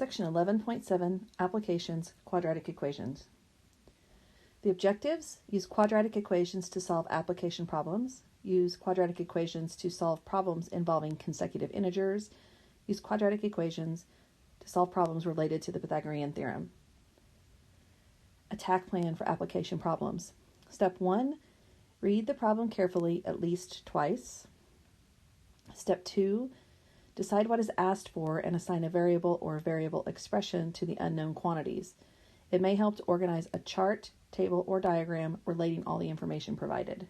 Section 11.7, Applications, Quadratic Equations. The objectives: use quadratic equations to solve application problems, use quadratic equations to solve problems involving consecutive integers, use quadratic equations to solve problems related to the Pythagorean theorem. Attack plan for application problems. Step 1, read the problem carefully at least twice. Step 2, decide what is asked for and assign a variable or variable expression to the unknown quantities. It may help to organize a chart, table, or diagram relating all the information provided.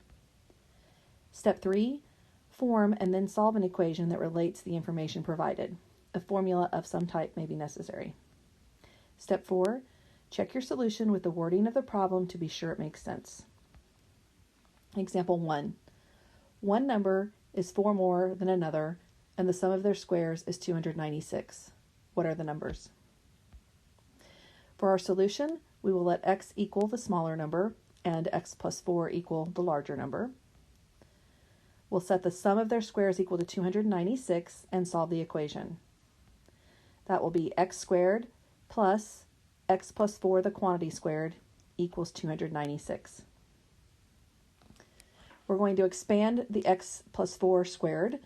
Step 3, form and then solve an equation that relates the information provided. A formula of some type may be necessary. Step 4, check your solution with the wording of the problem to be sure it makes sense. Example 1. One number is 4 more than another, and the sum of their squares is 296. What are the numbers? For our solution, we will let x equal the smaller number and x plus 4 equal the larger number. We'll set the sum of their squares equal to 296 and solve the equation. That will be x squared plus x plus 4, the quantity squared, equals 296. We're going to expand the x plus 4 squared.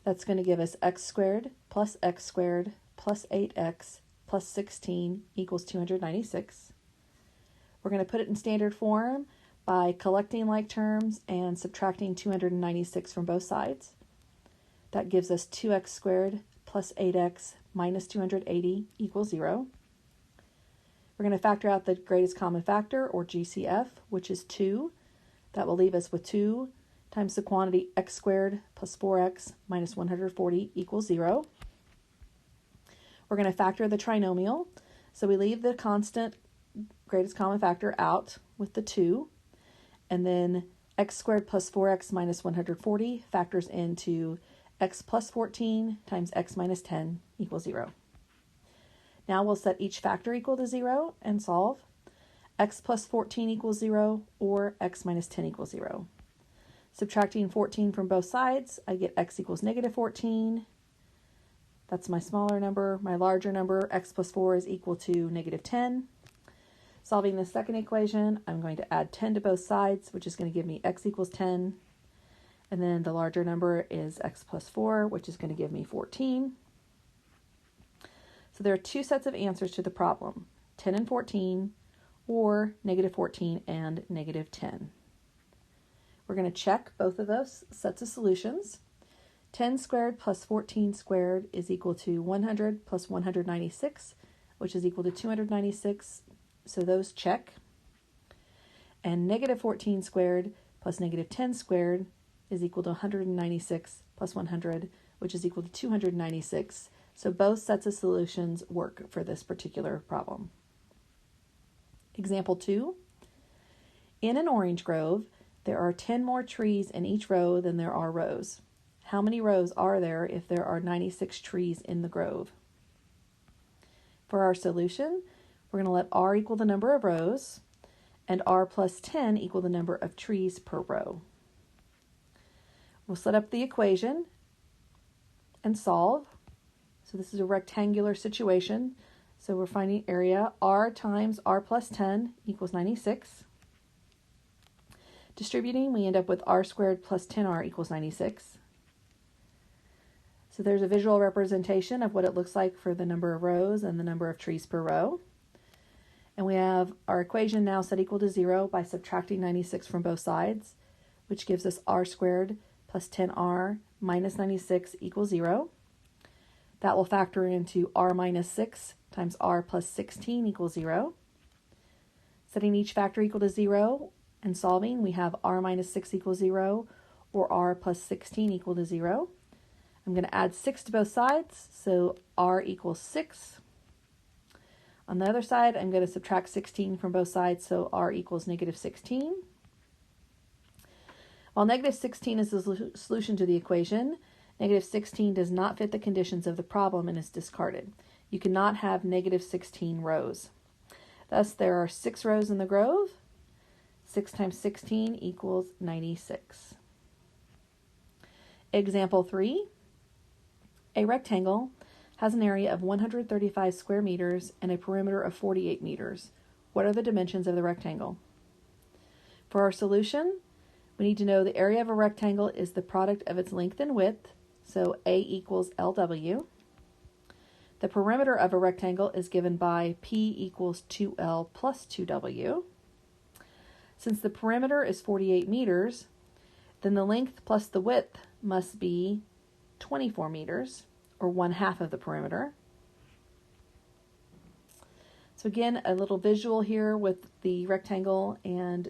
That's going to give us x squared plus 8x plus 16 equals 296. We're going to put it in standard form by collecting like terms and subtracting 296 from both sides. That gives us 2x squared plus 8x minus 280 equals 0. We're going to factor out the greatest common factor, or GCF, which is 2. That will leave us with 2 times the quantity x squared plus 4x minus 140 equals 0. We're going to factor the trinomial, so we leave the constant greatest common factor out with the 2, and then x squared plus 4x minus 140 factors into x plus 14 times x minus 10 equals 0. Now we'll set each factor equal to 0 and solve. X plus 14 equals 0, or x minus 10 equals 0. Subtracting 14 from both sides, I get x equals negative 14. That's my smaller number. My larger number, x plus 4, is equal to negative 10. Solving the second equation, I'm going to add 10 to both sides, which is going to give me x equals 10. And then the larger number is x plus 4, which is going to give me 14. So there are two sets of answers to the problem, 10 and 14, or negative 14 and negative 10. We're going to check both of those sets of solutions. 10 squared plus 14 squared is equal to 100 plus 196, which is equal to 296, so those check. And negative 14 squared plus negative 10 squared is equal to 196 plus 100, which is equal to 296, so both sets of solutions work for this particular problem. Example 2. In an orange grove, there are 10 more trees in each row than there are rows. How many rows are there if there are 96 trees in the grove? For our solution, we're going to let r equal the number of rows and r plus 10 equal the number of trees per row. We'll set up the equation and solve. So this is a rectangular situation. So we're finding area. R times r plus 10 equals 96. Distributing, we end up with r squared plus 10r equals 96. So there's a visual representation of what it looks like for the number of rows and the number of trees per row. And we have our equation now set equal to 0 by subtracting 96 from both sides, which gives us r squared plus 10r minus 96 equals 0. That will factor into r minus 6 times r plus 16 equals 0. Setting each factor equal to 0 and solving, we have r minus 6 equals 0, or r plus 16 equal to 0. I'm going to add 6 to both sides, so r equals 6. On the other side, I'm going to subtract 16 from both sides, so r equals negative 16. While negative 16 is the solution to the equation, negative 16 does not fit the conditions of the problem and is discarded. You cannot have negative 16 rows. Thus, there are 6 rows in the grove. 6 times 16 equals 96. Example 3. A rectangle has an area of 135 square meters and a perimeter of 48 meters. What are the dimensions of the rectangle? For our solution, we need to know the area of a rectangle is the product of its length and width, so A equals LW. The perimeter of a rectangle is given by P equals 2L plus 2W. Since the perimeter is 48 meters, then the length plus the width must be 24 meters, or 1/2 of the perimeter. So again, a little visual here with the rectangle, and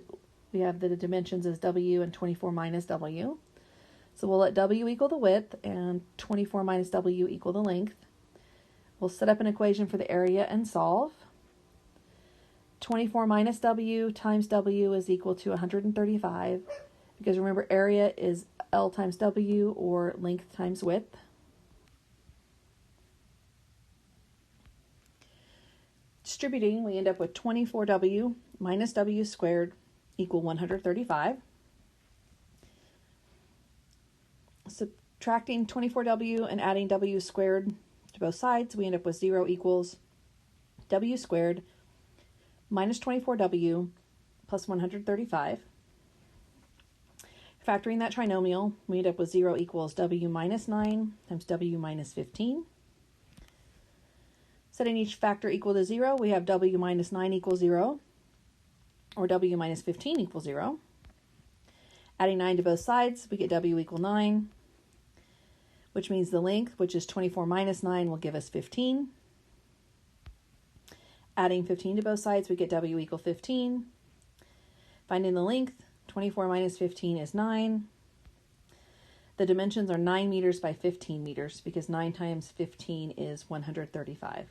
we have the dimensions as W and 24 minus W. So we'll let W equal the width and 24 minus W equal the length. We'll set up an equation for the area and solve. 24 minus W times W is equal to 135, because remember, area is L times W, or length times width. Distributing, we end up with 24W minus W squared equal 135. Subtracting 24W and adding W squared to both sides, we end up with 0 equals W squared minus 24W plus 135. Factoring that trinomial, we end up with 0 equals W minus 9 times W minus 15. Setting each factor equal to 0, we have W minus 9 equals 0, or W minus 15 equals 0. Adding 9 to both sides, we get W equal 9, which means the length, which is 24 minus 9, will give us 15. Adding 15 to both sides, we get W equal 15. Finding the length, 24 minus 15 is 9. The dimensions are 9 meters by 15 meters, because 9 times 15 is 135.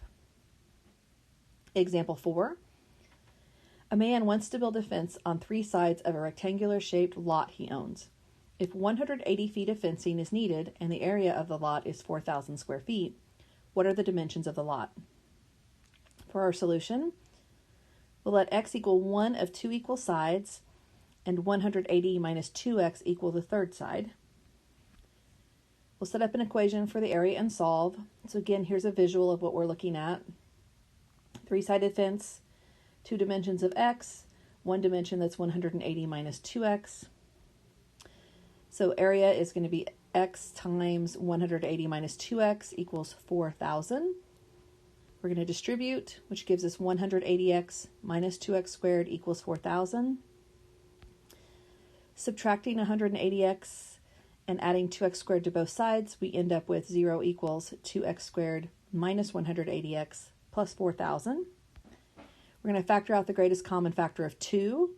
Example 4. A man wants to build a fence on 3 sides of a rectangular-shaped lot he owns. If 180 feet of fencing is needed and the area of the lot is 4,000 square feet, what are the dimensions of the lot? For our solution, we'll let x equal 1 of 2 equal sides, and 180 minus 2x equal the third side. We'll set up an equation for the area and solve. So again, here's a visual of what we're looking at. 3-sided fence, 2 dimensions of x, 1 dimension that's 180 minus 2x. So area is going to be x times 180 minus 2x equals 4,000. We're going to distribute, which gives us 180x minus 2x squared equals 4,000. Subtracting 180x and adding 2x squared to both sides, we end up with 0 equals 2x squared minus 180x plus 4,000. We're going to factor out the greatest common factor of 2.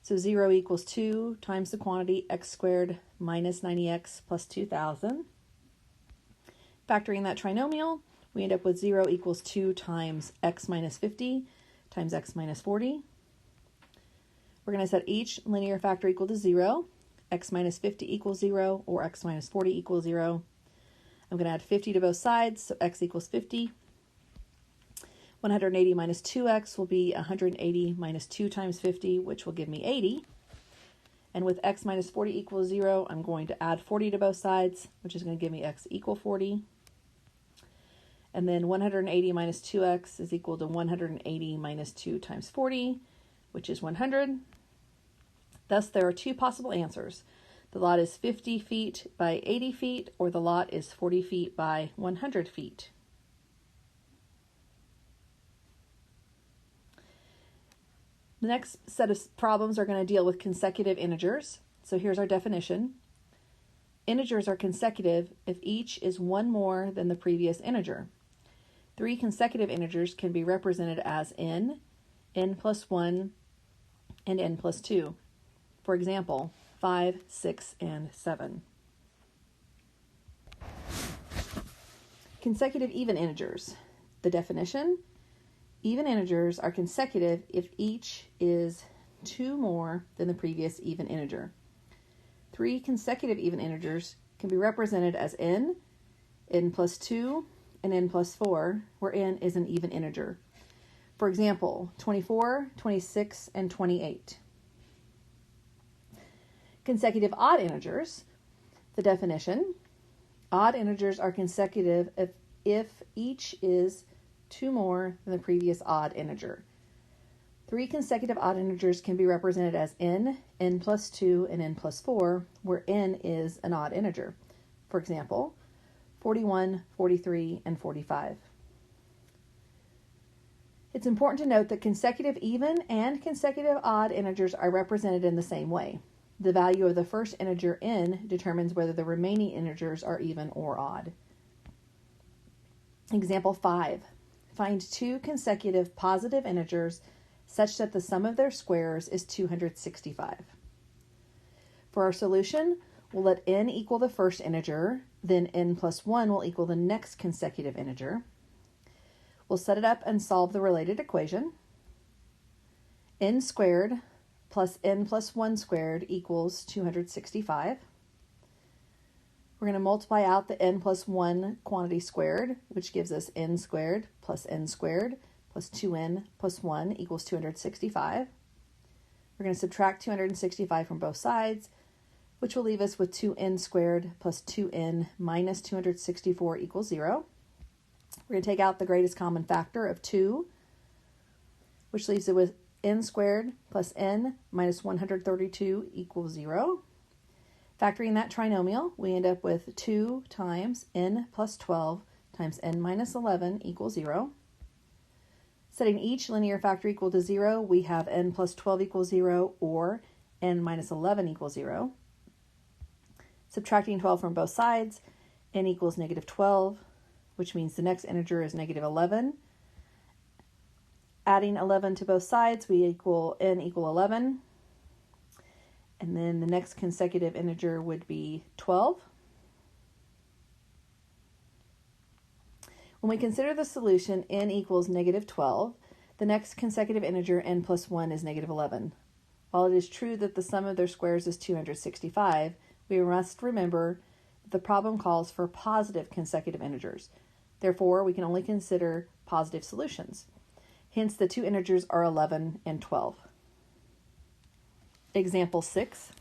So 0 equals 2 times the quantity x squared minus 90x plus 2,000. Factoring that trinomial, we end up with 0 equals 2 times x minus 50 times x minus 40. We're going to set each linear factor equal to 0. X minus 50 equals 0, or x minus 40 equals 0. I'm going to add 50 to both sides, so x equals 50. 180 minus 2x will be 180 minus 2 times 50, which will give me 80. And with x minus 40 equals 0, I'm going to add 40 to both sides, which is going to give me x equal 40. And then 180 minus 2x is equal to 180 minus 2 times 40, which is 100. Thus, there are 2 possible answers. The lot is 50 feet by 80 feet, or the lot is 40 feet by 100 feet. The next set of problems are going to deal with consecutive integers. So here's our definition. Integers are consecutive if each is 1 more than the previous integer. 3 consecutive integers can be represented as n plus 1, and n plus 2. For example, 5, 6, and 7. Consecutive even integers. The definition: even integers are consecutive if each is 2 more than the previous even integer. 3 consecutive even integers can be represented as n plus 2, and n plus 4, where n is an even integer. For example, 24, 26, and 28. Consecutive odd integers. The definition: odd integers are consecutive if if each is 2 more than the previous odd integer. 3 consecutive odd integers can be represented as n plus 2, and n plus 4, where n is an odd integer. For example, 41, 43, and 45. It's important to note that consecutive even and consecutive odd integers are represented in the same way. The value of the first integer n determines whether the remaining integers are even or odd. Example 5. Find 2 consecutive positive integers such that the sum of their squares is 265. For our solution, we'll let n equal the first integer, then n plus 1 will equal the next consecutive integer. We'll set it up and solve the related equation. N squared plus n plus 1 squared equals 265. We're going to multiply out the n plus 1 quantity squared, which gives us n squared plus 2n plus 1 equals 265. We're going to subtract 265 from both sides, which will leave us with 2n squared plus 2n minus 264 equals 0. We're going to take out the greatest common factor of 2, which leaves it with n squared plus n minus 132 equals 0. Factoring that trinomial, we end up with 2 times n plus 12 times n minus 11 equals 0. Setting each linear factor equal to 0, we have n plus 12 equals 0 or n minus 11 equals 0. Subtracting 12 from both sides, n equals negative 12, which means the next integer is negative 11. Adding 11 to both sides, we equal n equal 11. And then the next consecutive integer would be 12. When we consider the solution n equals negative 12, the next consecutive integer n plus 1 is negative 11. While it is true that the sum of their squares is 265, we must remember that the problem calls for positive consecutive integers. Therefore, we can only consider positive solutions. Hence, the two integers are 11 and 12. Example 6.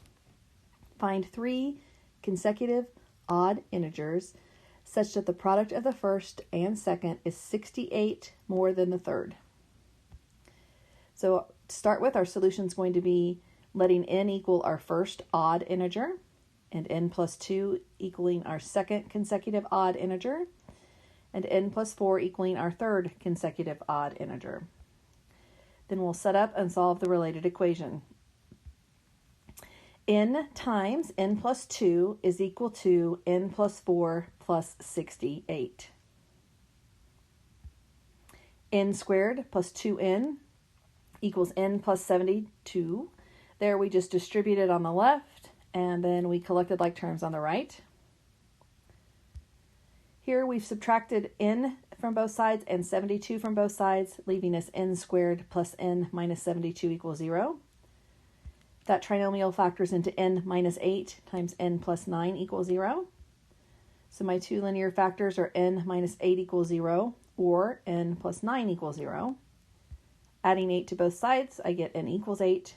Find 3 consecutive odd integers such that the product of the first and second is 68 more than the third. So to start with, our solution is going to be letting n equal our first odd integer and n plus 2 equaling our second consecutive odd integer and n plus 4 equaling our third consecutive odd integer. Then we'll set up and solve the related equation. N times n plus 2 is equal to n plus 4 plus 68. N squared plus 2n equals n plus 72. There we just distributed on the left, and then we collected like terms on the right. Here we've subtracted n from both sides and 72 from both sides, leaving us n squared plus n minus 72 equals 0. That trinomial factors into n minus 8 times n plus 9 equals 0. So my two linear factors are n minus 8 equals 0 or n plus 9 equals 0. Adding 8 to both sides, I get n equals 8,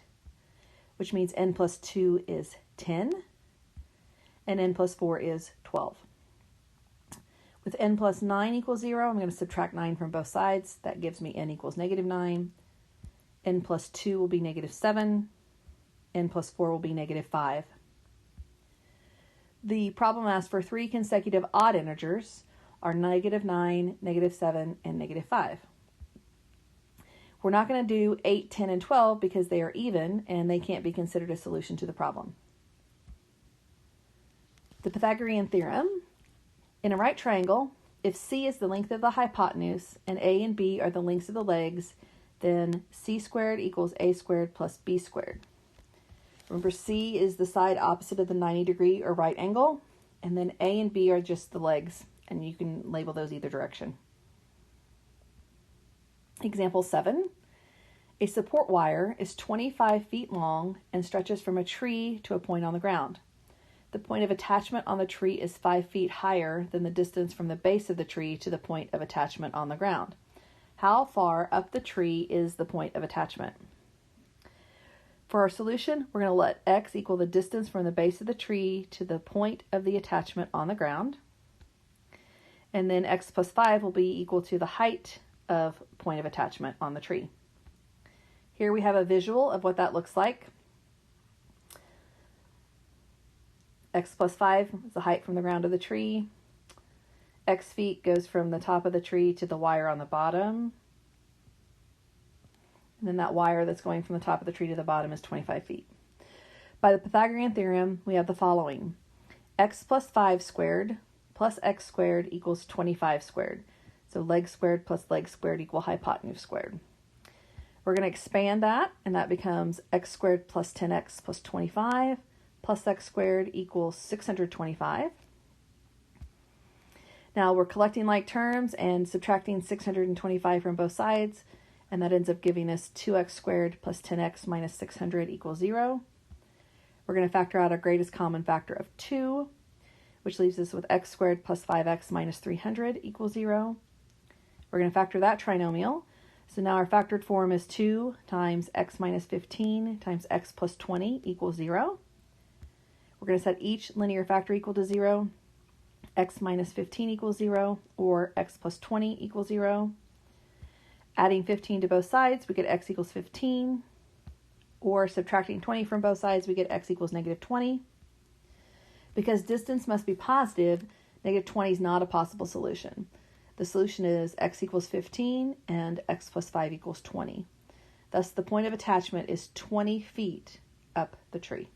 which means n plus 2 is 10, and n plus 4 is 12. With n plus 9 equals 0, I'm going to subtract 9 from both sides. That gives me n equals negative 9. N plus 2 will be negative 7. N plus 4 will be negative 5. The problem asks for 3 consecutive odd integers are negative 9, negative 7, and negative 5. We're not going to do 8, 10, and 12 because they are even and they can't be considered a solution to the problem. The Pythagorean theorem. In a right triangle, if C is the length of the hypotenuse and A and B are the lengths of the legs, then C squared equals A squared plus B squared. Remember, C is the side opposite of the 90-degree or right angle, and then A and B are just the legs, and you can label those either direction. Example 7. A support wire is 25 feet long and stretches from a tree to a point on the ground. The point of attachment on the tree is 5 feet higher than the distance from the base of the tree to the point of attachment on the ground. How far up the tree is the point of attachment? For our solution, we're going to let x equal the distance from the base of the tree to the point of the attachment on the ground. And then x plus 5 will be equal to the height of point of attachment on the tree. Here we have a visual of what that looks like. X plus 5 is the height from the ground of the tree. X feet goes from the top of the tree to the wire on the bottom. And then that wire that's going from the top of the tree to the bottom is 25 feet. By the Pythagorean theorem, we have the following. X plus 5 squared plus x squared equals 25 squared. So leg squared plus leg squared equal hypotenuse squared. We're going to expand that, and that becomes x squared plus 10x plus 25 plus x squared equals 625. Now we're collecting like terms and subtracting 625 from both sides, and that ends up giving us 2x squared plus 10x minus 600 equals 0. We're going to factor out our greatest common factor of 2, which leaves us with x squared plus 5x minus 300 equals 0. We're going to factor that trinomial. So now our factored form is 2 times x minus 15 times x plus 20 equals 0. We're going to set each linear factor equal to 0. X minus 15 equals 0, or x plus 20 equals 0. Adding 15 to both sides, we get x equals 15. Or subtracting 20 from both sides, we get x equals negative 20. Because distance must be positive, negative 20 is not a possible solution. The solution is x equals 15 and x plus 5 equals 20. Thus, the point of attachment is 20 feet up the tree.